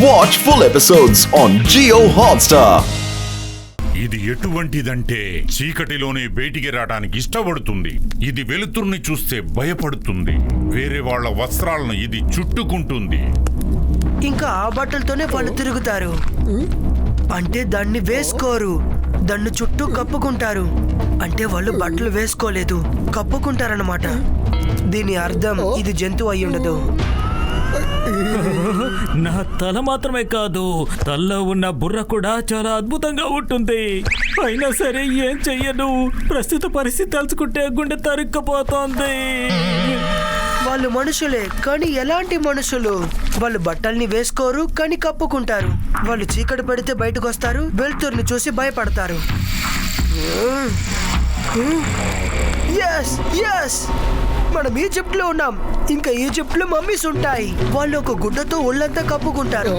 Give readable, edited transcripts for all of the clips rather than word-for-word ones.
Watch full episodes on Jio Hotstar. ఇది ఎటువంటిదంటే చీకటిలోనే బయటికి రావడానికి ఇష్టపడుతుంది. ఇది వెలుతురుని చూస్తే భయపడుతుంది. వేరే వాళ్ళ వస్త్రాలను ఇది చుట్టుకుంటుంది. ఇంకా ఆ బట్టలతోనే వాళ్ళు తిరుగుతారు. అంటే దాన్ని వేసుకోరు, దాన్ని చుట్టూ కప్పుకుంటారు. అంటే వాళ్ళు బట్టలు వేసుకోలేదు, కప్పుకుంటారన్నమాట. దీని అర్థం ఇది జంతువు అయి ఉండదు. నా తల మాత్రమే కాదు, తల్లో ఉన్న బుర్ర కూడా చాలా అద్భుతంగా ఉంటుంది. అయినా సరే ఏం చెయ్యను, ప్రస్తుత పరిస్థితి తలుచుకుంటే గుండె తరుక్కుపోతోంది. వాళ్ళు మనుషులే, కానీ ఎలాంటి మనుషులు? వాళ్ళు బట్టల్ని వేసుకోరు, కానీ కప్పుకుంటారు. వాళ్ళు చీకటి పడితే బయటకు వస్తారు, వెలుతురుని చూసి భయపడతారు. మనం ఈజిప్ట్ లో ఉన్నాం. ఇంకా ఈజిప్ట్ లో మమ్మీస్ ఉంటాయి. వాళ్ళు ఒక గుడ్డతో ఒళ్ళంతా కప్పుకుంటారు.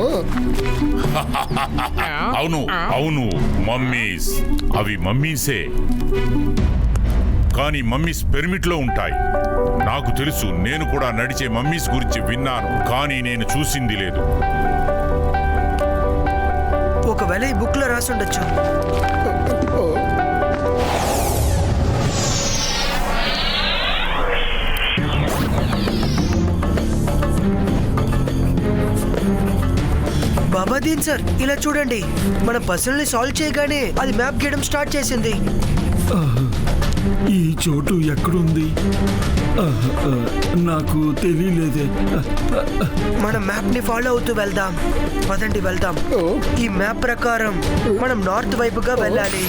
అవును అవును, మమ్మీస్. అవి మమ్మీసే, కానీ మమ్మీస్ పిరమిడ్ లో ఉంటాయి. నాకు తెలుసు, నేను కూడా నడిచే మమ్మీస్ గురించి విన్నాను, కానీ నేను చూసింది లేదు. ఒకవేళ ఈ బుక్ లో రాసి ఉండొచ్చు. బాబాదీన్ సార్, ఇలా చూడండి. మన పజిల్ని సాల్వ్ చేయగానే అది మ్యాప్ గీయడం స్టార్ట్ చేసింది. ఈ చోటు ఎక్కడుంది? నాకు తెలియలేదే. మనం మ్యాప్ ని ఫాలో అవుతూ వెళ్దాం. పదండి వెళ్దాం. ఈ మ్యాప్ ప్రకారం మనం నార్త్ వైపుగా వెళ్ళాలి.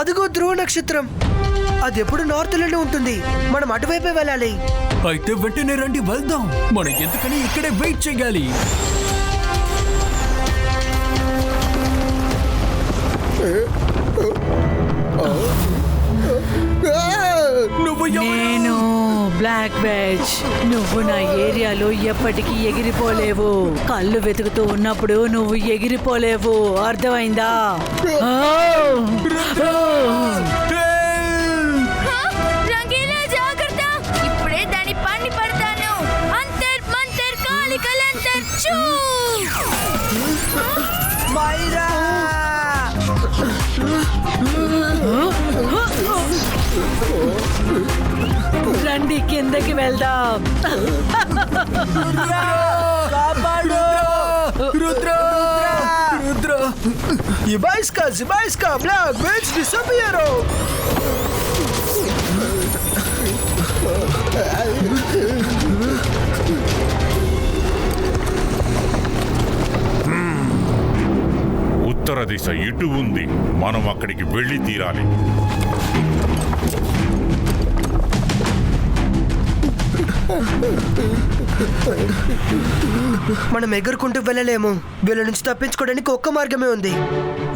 అదిగో ధ్రువ నక్షత్రం. అది ఎప్పుడు నార్త్ లోనే ఉంటుంది. మనం అటువైపే వెళ్ళాలి. అయితే వెంటనే రండి, వెళ్దాం. మనం ఎందుకని ఇక్కడే వెయిట్ చేయాలి? నేను బ్లాక్ బ్యాచ్. నువ్వు నా ఏరియాలో ఎప్పటికీ ఎగిరిపోలేవు. కళ్ళు వెతుకుతూ ఉన్నప్పుడు నువ్వు ఎగిరిపోలేవు, అర్థమైందా? ఇప్పుడే దాని పని పడతాను. అంతర్ మంతర్ కాలికలంతర్ చూ. మైరా! రండి కిందకి వెళ్దాం. Zibaiska, Black Witch disappearam! ఉత్తర దిశ ఇటు ఉంది. మనం అక్కడికి వెళ్ళి తీరాలి. మనం ఎగురుకుంటూ వెళ్ళలేము. వీళ్ళ నుంచి తప్పించుకోవడానికి ఒక్క మార్గమే ఉంది.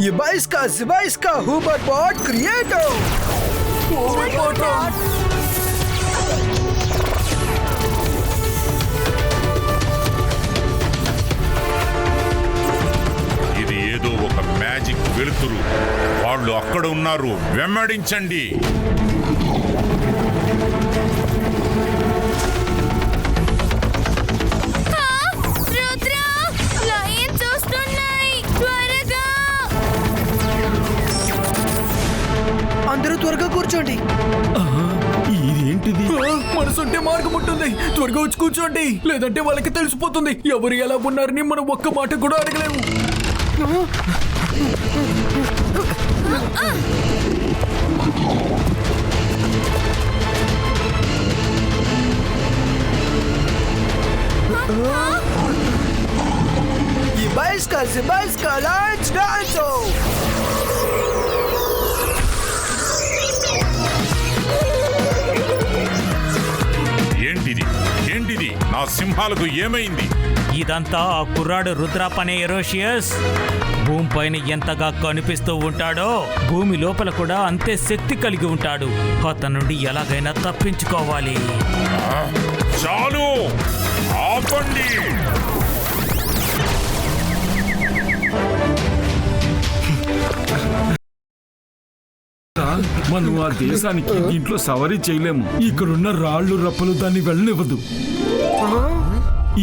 Zibaiska, Hubert Bot Creator! ఇది ఏదో ఒక మ్యాజిక్ వెలుతురు. వాళ్ళు అక్కడ ఉన్నారు, వెంబడించండి. అందరూ త్వరగా కూర్చోండి. ఇదేంటిది? మనసుంటే మార్గం ఉంటుంది. త్వరగా వచ్చి కూర్చోండి, లేదంటే వాళ్ళకి తెలిసిపోతుంది ఎవరు ఎలా ఉన్నారని. మనం ఒక్క మాట కూడా అడగలేము. Zibaiska, Lance Danzo! ఏంటిది? నా సింహాలకు ఏమైంది? ఇదంతా ఆ కుర్రాడు రుద్రాపనే ఎరోషియస్. భూమిపైన ఎంతగా కనిపిస్తూ ఉంటాడో భూమి లోపల కూడా అంతే శక్తి కలిగి ఉంటాడు. అతని నుండి ఎలాగైనా తప్పించుకోవాలి. చాలు, ఆపండి. మనం ఆ దేశానికి దీంట్లో సవారీ చేయలేము. ఇక్కడున్న రాళ్ళు రప్పలు దాన్ని వెళ్ళనివ్వదు.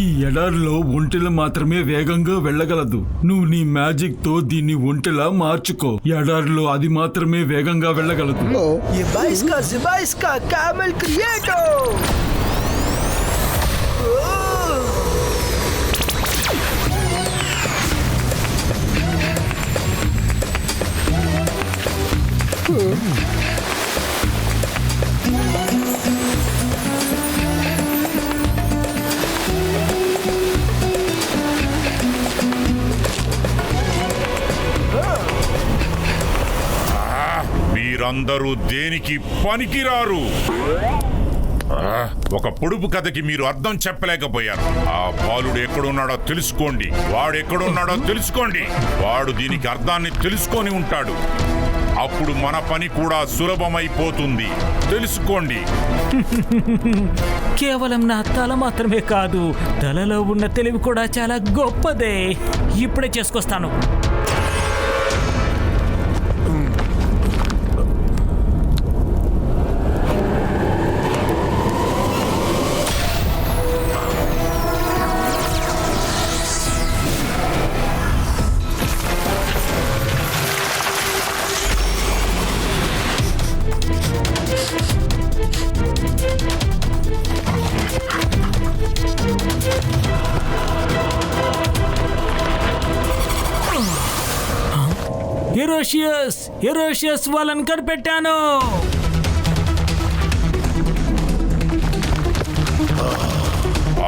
ఈ ఎడారిలో ఒంటెలు మాత్రమే వేగంగా వెళ్ళగలదు. నువ్వు నీ మ్యాజిక్ తో దీన్ని ఒంటెలా మార్చుకో. ఎడారిలో అది మాత్రమే వేగంగా వెళ్ళగలదు. జిబాయిస్కా కామెల్ క్రియేటో. మీరందరూ దేనికి పనికిరారు. ఒక పొడుపు కథకి మీరు అర్థం చెప్పలేకపోయారు. ఆ బాలుడు ఎక్కడున్నాడో తెలుసుకోండి. వాడు ఎక్కడున్నాడో తెలుసుకోండి. వాడు దీనికి అర్థాన్ని తెలుసుకొని ఉంటాడు. అప్పుడు మన పని కూడా సులభమైపోతుంది. తెలుసుకోండి. కేవలం నా తల మాత్రమే కాదు, తలలో ఉన్న తెలివి కూడా చాలా గొప్పదే. ఇప్పుడే చేసుకొస్తాను. ఎరోషియస్ వాళ్ళని కనిపెట్టాను.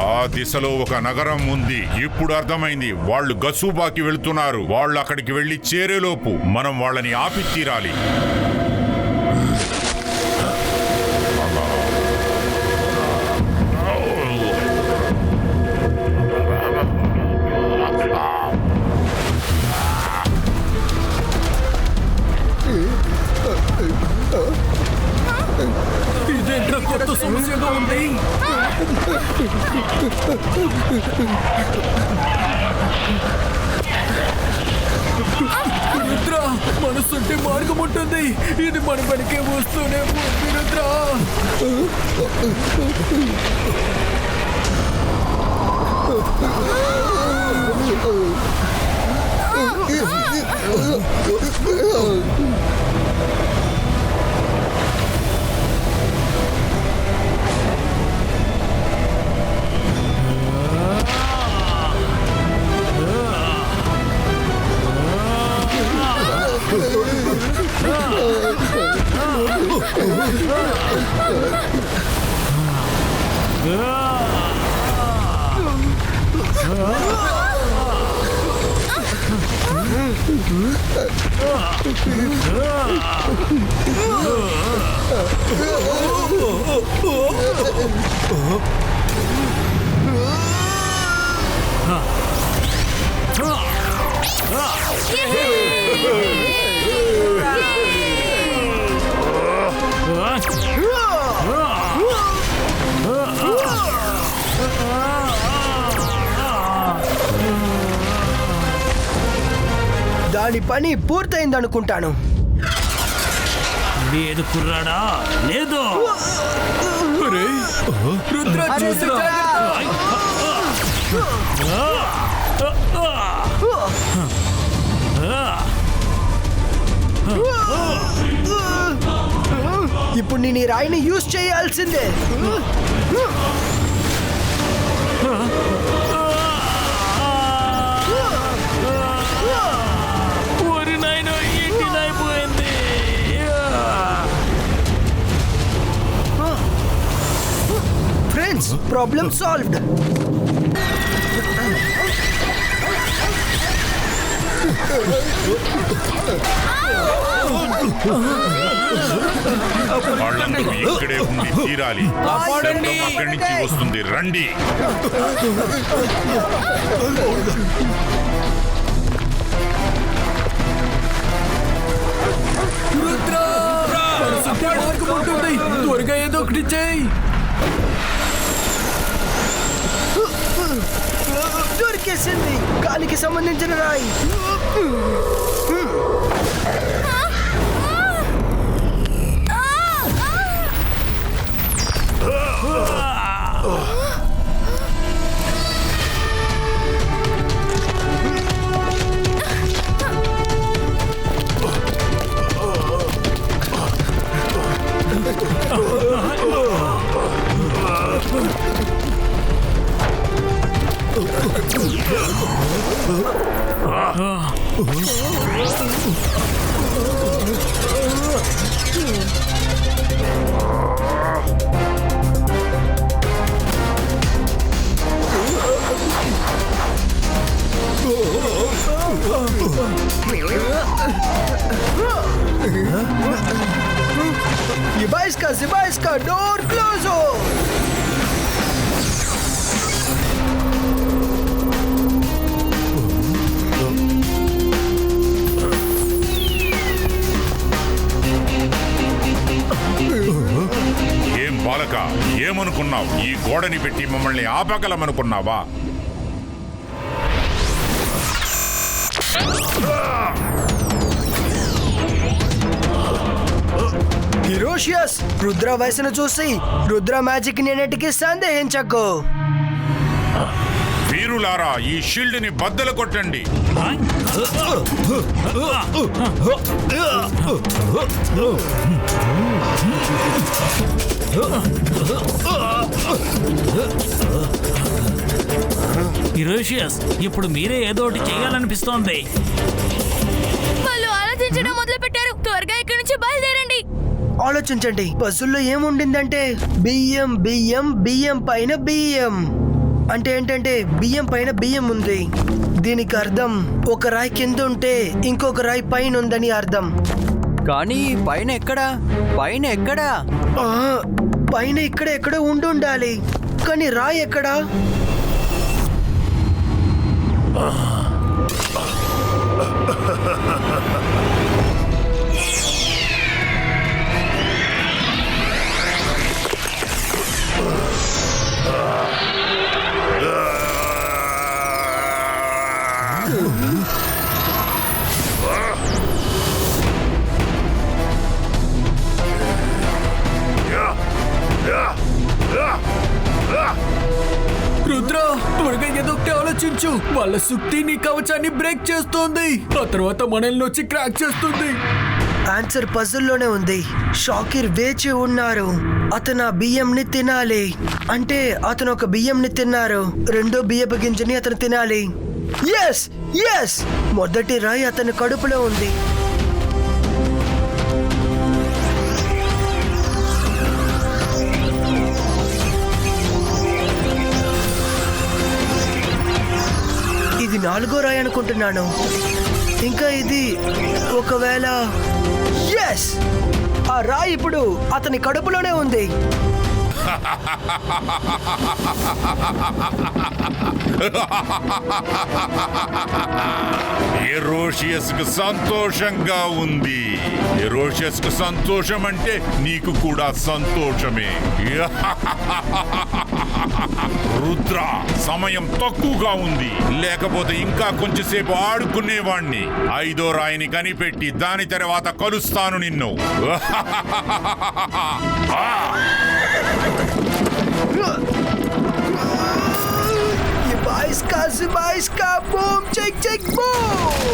ఆ దిశలో ఒక నగరం ఉంది. ఇప్పుడు అర్థమైంది. వాళ్ళు గసూబాకి వెళ్తున్నారు. వాళ్ళు అక్కడికి వెళ్లి చేరేలోపు మనం వాళ్ళని ఆపి తీరాలి. ఇదేంట్రా కొత్త సమస్యగా ఉంది. రుద్ర, మనసుంటే మార్గం ఉంటుంది. ఇది మన పనికే వస్తూనే ఉంది రుద్ర. దాని పని పూర్తయిందనుకుంటాను. లేదు కుర్రాడా, లేదు. ఇప్పుడు నేను ఈ రాయిని యూజ్ చేయాల్సిందే. Friends, problem solved. వాళ్ళందరూ ఇక్కడే ఉండి తీరాలి. శబ్దం అక్కడి నుంచి వస్తుంది. రండి. త్వరగా ఏదో ఒకటి చేయి. దొరికేసింది. గాలికి సంబంధించిన రాయి. Zibaiska, door close! ఏం బాలక, ఏమనుకున్నావు? ఈ గోడని పెట్టి మమ్మల్ని ఆపగలమనుకున్నావా? హిరోషియస్, రుద్ర వయసును చూసి రుద్ర మ్యాజిక్ నేనటికి సందేహించకు. వీరులారా, ఈ షీల్డ్ ని బద్దలు కొట్టండి. హిరోషియస్, ఇప్పుడు మీరే ఏదో ఒకటి చేయాలనిపిస్తోంది. వాళ్ళు ఆలోచించడం మొదలు పెట్టారు. త్వరగా ఇక్కడి నుంచి బయలుదేరండి. ఆలోచించండి, పజుల్లో ఏముండిందంటే బియ్యం బియ్యం బియ్యం పైన బియ్యం. అంటే ఏంటంటే బియ్యం పైన బియ్యం ఉంది. దీనికి అర్థం ఒక రాయి కింద ఉంటే ఇంకొక రాయి పైన ఉందని అర్థం. కానీ పైన ఎక్కడా? పైన ఎక్కడా? ఆ, పైన ఇక్కడ ఎక్కడో ఉండాలి, కానీ రాయి ఎక్కడా? రుద్ర, త్వరగా ఏదో ఒకటి ఆలోచించు. వాళ్ళ సుత్తి నీ కవచాన్ని బ్రేక్ చేస్తోంది. ఆ తర్వాత మనల్ని వచ్చి క్రాక్ చేస్తుంది. ఆన్సర్ పజుల్లోనే ఉంది. షాకిర్ వేచి ఉన్నారు. అతను ఆ బియ్యంని తినాలి. అంటే అతను ఒక బియ్యంని తిన్నారు, రెండో బియ్యపు గింజని అతను తినాలి. ఎస్ ఎస్, మొదటి రాయి అతని కడుపులో ఉంది. ఇది 4వ రాయి అనుకుంటున్నాను. ఇంకా ఇది ఒకవేళ ఎస్, ఆ రాయి ఇప్పుడు అతని కడుపులోనే ఉంది. ఎరోషియస్ కు సంతోషంగా ఉంది. ఎరోషియస్ కు సంతోషం అంటే నీకు కూడా సంతోషమే. రుద్ర, సమయం తక్కువగా ఉంది, లేకపోతే ఇంకా కొంచెంసేపు ఆడుకునేవాణ్ణి. 5వ రాయిని కనిపెట్టి దాని తర్వాత కలుస్తాను నిన్ను. Zibaiska, boom, check, boom!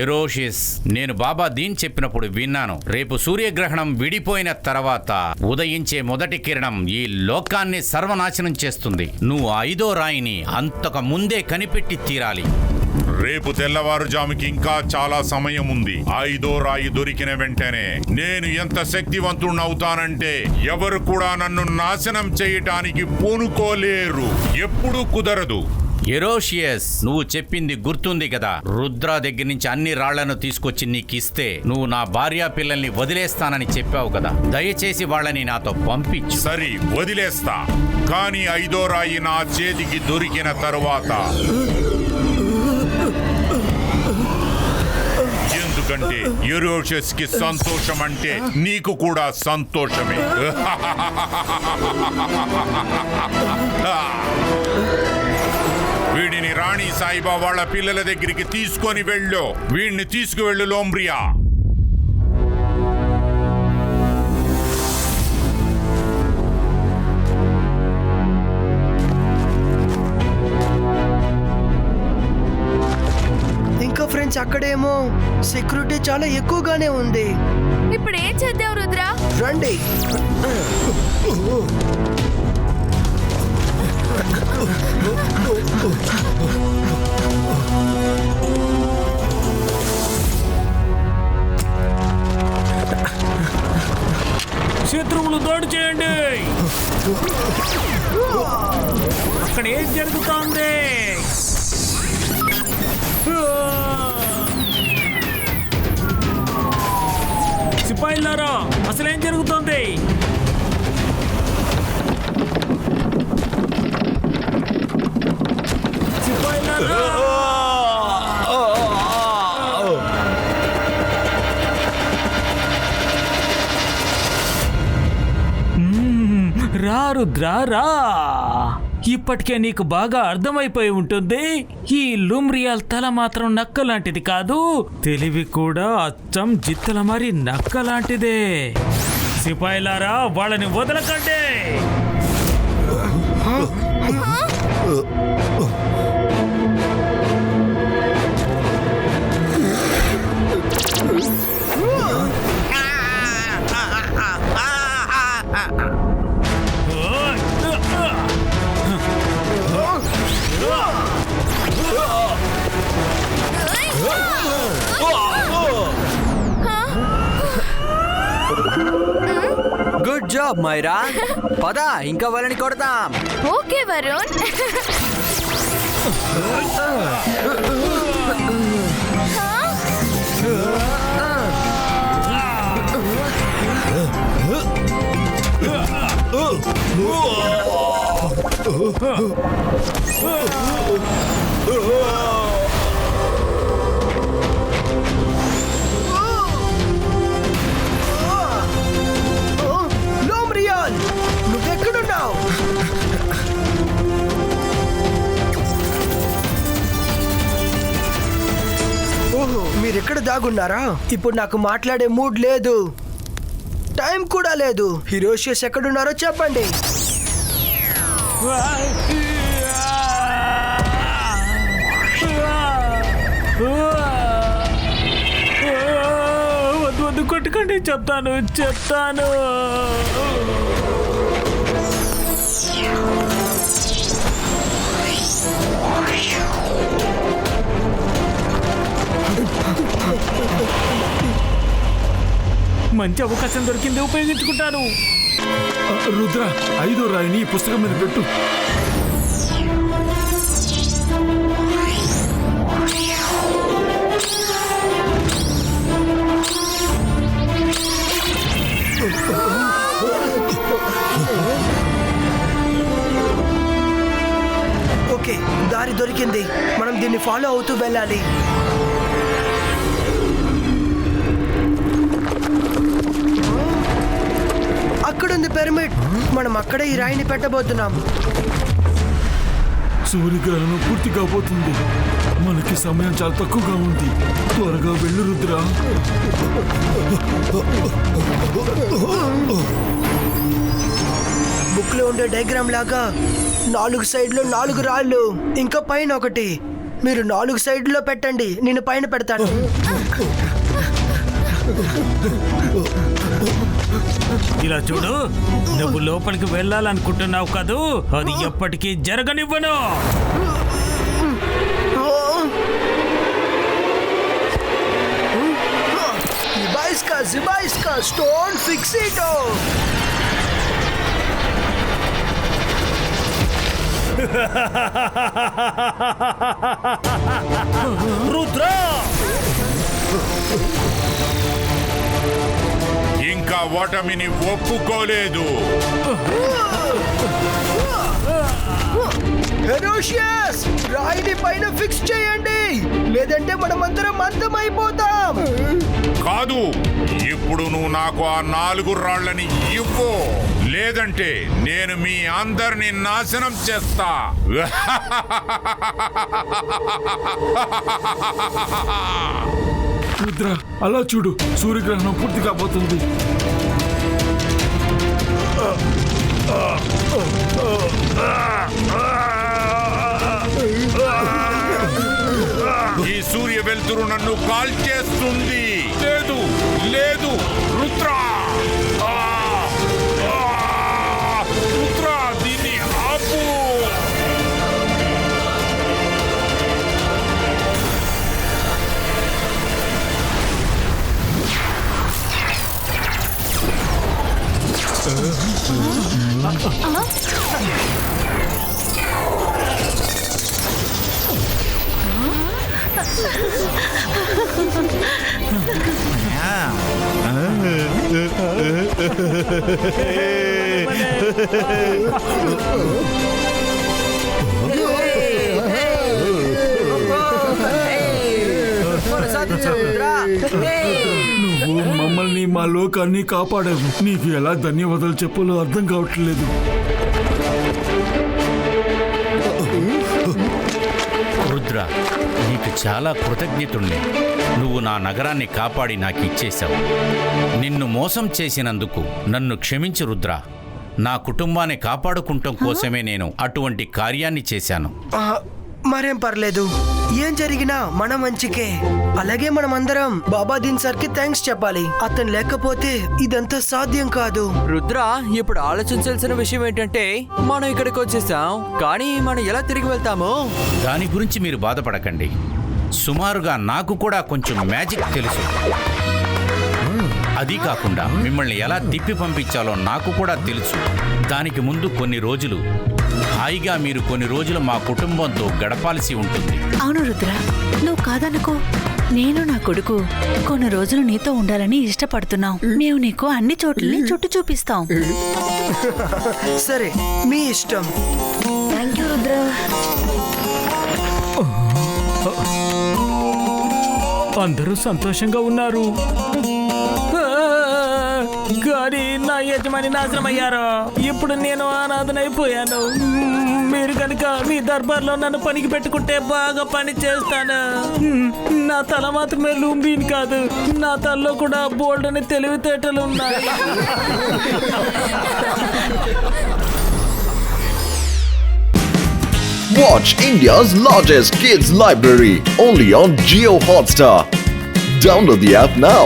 ఎరోషియస్, నేను బాబా దీన్ చెప్పినప్పుడు విన్నాను. రేపు సూర్యగ్రహణం విడిపోయిన తర్వాత ఉదయించే మొదటి కిరణం ఈ లోకాన్ని సర్వనాశనం చేస్తుంది. నువ్వు 5వ రాయిని అంతకు ముందే కనిపెట్టి తీరాలి. రేపు తెల్లవారుజాముకి ఇంకా చాలా సమయం ఉంది. 5వ రాయి దొరికిన వెంటనే నేను ఎంత శక్తివంతుణ్ణవుతానంటే ఎవరు కూడా నన్ను నాశనం చేయటానికి పూనుకోలేరు. ఎప్పుడూ కుదరదు. ఎరోషియస్, నువ్వు చెప్పింది గుర్తుంది కదా? రుద్ర దగ్గర నుంచి అన్ని రాళ్లను తీసుకొచ్చి నీకిస్తే నువ్వు నా భార్యా పిల్లల్ని వదిలేస్తానని చెప్పావు కదా. దయచేసి వాళ్ళని నాతో పంపించు. సరే, వదిలేస్తా. కానీ 5వ రాయి నా చేతికి దొరికిన తరువాత, ఎందుకంటే ఎరోషియస్ కి సంతోషం అంటే నీకు కూడా సంతోషమే. వీడిని రాణి సాయిబా వాళ్ళ పిల్లల దగ్గరికి తీసుకొని వెళ్ళు. వీడిని తీసుకువెళ్ళు లోంబ్రియా. డిఫరెన్స్ అక్కడేమో సెక్యూరిటీ చాలా ఎక్కువగానే ఉంది. ఇప్పుడు ఏం చేద్దాం రుద్ర? రండి. శత్రువులు దాడి చేయండి. అక్కడ ఏం జరుగుతోంది? సిపాయిలారా, అసలేం జరుగుతోంది? సిపాయిలారా, రా రుద్ర రా. ఇప్పటికే నీకు బాగా అర్థమైపోయి ఉంటుంది. ఈ లూమ్రియాల్ తల మాత్రం నక్క లాంటిది కాదు, తెలివి కూడా అచ్చం జిత్తల మరి నక్క లాంటిదే. సిపాయిలారా, వాళ్ళని వదలకండి. Good job Myra. పద ఇంకా వాళ్ళని కొడతాం. ఓకే వరుణ్. లూమ్రియాల్, నువ్వెక్కడున్నావు? ఓహో, మీరెక్కడ దాగున్నారా? ఇప్పుడు నాకు మాట్లాడే మూడ్ లేదు, టైం కూడా లేదు. హిరోషియస్ ఎక్కడున్నారో చెప్పండి. వద్దు వద్దు, కొట్టుకోండి. చెప్తాను. మంచి అవకాశం దొరికింది, ఉపయోగించుకుంటాను. రుద్ర, 5వ రాయిని ఈ పుస్తకం మీద పెట్టు. ఓకే, దారి దొరికింది. మనం దీన్ని ఫాలో అవుతూ వెళ్ళాలి. అక్కడుంది పిరమిడ్. మనం అక్కడే ఈ రాయిని పెట్టబోతున్నాం. సూర్యగ్రహణం పూర్తి కాబోతుంది. మనకి సమయం చాలా తక్కువగా ఉంది. త్వరగా వెళ్ళు రుద్ర. బుక్ లో ఉండే డయాగ్రామ్ లాగా 4 సైడ్లో 4 రాళ్ళు, ఇంకా పైన ఒకటి. మీరు 4 సైడ్లో పెట్టండి, నేను పైన పెడతాను. ఇలా చూడు, నువ్వు లోపలికి వెళ్ళాలనుకుంటున్నావు కదూ, అది ఎప్పటికీ జరగనివ్వను. Zibaiska, stone fixito. రుద్ర, ఇంకా ఓటమిని ఒప్పుకోలేదు. హెరోషియస్, రాయిని పైన ఫిక్స్ చేయండి, లేదంటే మనమందరం అంతమైపోతాం. కాదు, ఇప్పుడు నువ్వు నాకు ఆ 4 రాళ్లని ఇవ్వు, లేదంటే నేను మీ అందరిని నాశనం చేస్తా. రుద్ర, అలా చూడు, సూర్యగ్రహణం పూర్తి కాబోతుంది. ఈ సూర్య వెలుతురు నన్ను కాల్చేస్తుంది. లేదు లేదు రుద్ర, ఆ! ఆ! రుద్ర, దీన్ని ఆపు. నువ్వు మమ్మల్ని మా లోకాన్ని కాపాడావు. నీకు ఎలా ధన్యవాదాలు చెప్పాలో అర్థం కావట్లేదు. రుద్ర, నీకు చాలా కృతజ్ఞతుణ్ణి. నువ్వు నా నగరాన్ని కాపాడి నాకు ఇచ్చేశావు. నిన్ను మోసం చేసినందుకు నన్ను క్షమించు రుద్ర. నా కుటుంబాన్ని కాపాడుకుంటం కోసమే నేను అటువంటి కార్యాన్ని చేశాను. మరేం పర్లేదు, ఏం జరిగినా మన మంచికే. అలాగే మనం అందరం బాబాదీన్ సార్ కి థ్యాంక్స్ చెప్పాలి. అతను లేకపోతే ఇదంతా సాధ్యం కాదు. రుద్ర, ఇప్పుడు ఆలోచించాల్సిన విషయం ఏంటంటే మనం ఇక్కడికి వచ్చేసాం, కానీ మనం ఎలా తిరిగి వెళ్తాము? దాని గురించి మీరు బాధపడకండి. సుమారుగా నాకు కూడా కొంచెం మ్యాజిక్ తెలుసు. అది కాకుండా మిమ్మల్ని ఎలా తిప్పి పంపించాలో నాకు కూడా తెలుసు. దానికి ముందు కొన్ని రోజులు హాయిగా మీరు కొన్ని రోజులు మా కుటుంబంతో గడపాల్సి ఉంటుంది. అవును రుద్ర, నువ్వు కాదనుకో. నేను నా కొడుకు కొన్ని రోజులు నీతో ఉండాలని ఇష్టపడుతున్నాం. మేము నీకు అన్ని చోట్లని చుట్టూ చూపిస్తాం. సరే, మీ ఇష్టం. Thank you Rudra. అందరూ సంతోషంగా ఉన్నారు, కానీ నా యజమాని నాశనం అయ్యారు. ఇప్పుడు నేను అనాథనైపోయాను. మీరు కనుక మీ దర్బార్లో నన్ను పనికి పెట్టుకుంటే బాగా పని చేస్తాను. నా తల మాత్రమే లుంబీన్ కాదు, నా తలలో కూడా బోల్డ్ అని తెలివితేటలు ఉన్నాయి. Watch India's largest kids library only on Jio Hotstar. Download the app now.